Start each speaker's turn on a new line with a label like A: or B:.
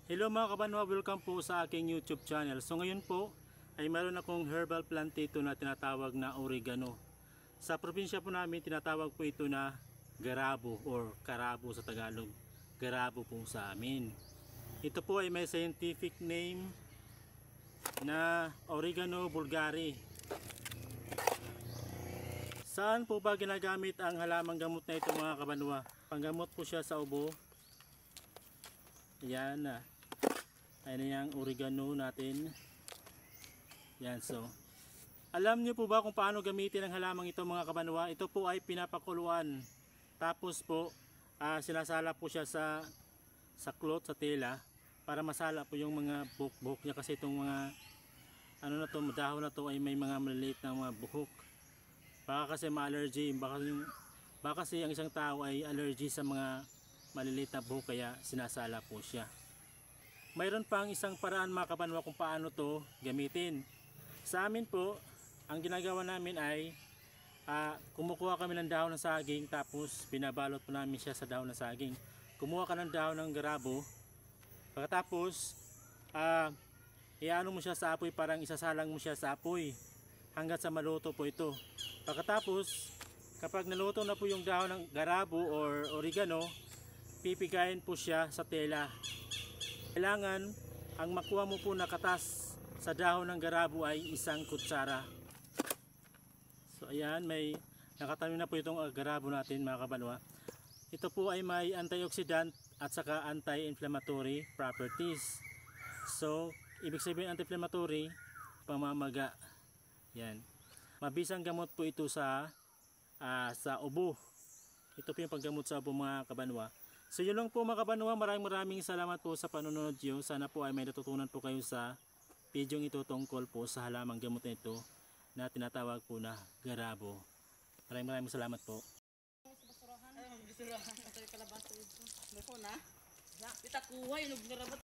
A: Hello mga kabanwa, welcome po sa aking YouTube channel. So ngayon po ay meron akong herbal plant dito na tinatawag na oregano. Sa probinsya po namin tinatawag po ito na garabo or karabo sa Tagalog. Garabo po sa amin. Ito po ay may scientific name na Oregano vulgare. Saan po ba ginagamit ang halamang gamot na ito mga kabanwa? Panggamot po siya sa ubo. Ayan na. Ayan yung oregano natin. Yan, so alam nyo po ba kung paano gamitin ang halamang ito mga kabanwa? Ito po ay pinapakuluan. Tapos po sinasala po siya sa cloth, sa tela, para masala po yung mga buhok-buhok niya, kasi itong mga ano na to, dahon na to ay may mga maliliit na mga buhok. Baka kasi ma-allergy, baka kasi ang isang tao ay allergy sa mga maliliit na buhok, kaya sinasala po siya. Mayroon pang isang paraan mga kabanwa kung paano to gamitin. Sa amin po, ang ginagawa namin ay kumukuha kami ng dahon ng saging, tapos binabalot po namin siya sa dahon ng saging. Kumuha ka ng dahon ng garabo, pagkatapos iano mo siya sa apoy, parang isasalang mo siya sa apoy hanggang sa maluto po ito. Pagkatapos kapag naluto na po yung dahon ng garabo or oregano, pipigayin po siya sa tela. Kailangan ang makuha mo po na katas sa dahon ng garabo ay 1 kutsara. So ayan, may nakatanim na po itong garabo natin mga kabanwa. Ito po ay may antioxidant at saka anti-inflammatory properties. So ibig sabihin anti-inflammatory, pamamaga. Yan. Mabisang gamot po ito sa ubo. Ito po yung paggamot sa ubo mga kabanwa. So yun lang po mga kabanwa, maraming salamat po sa panonood nyo. Sana po ay may natutunan po kayo sa video ito tungkol po sa halamang gamot na ito na tinatawag po na garabo. Maraming salamat po.
B: Ay, magbisurahan. Ito yung kalabasa ito. May na. Kita kuha yung garabo.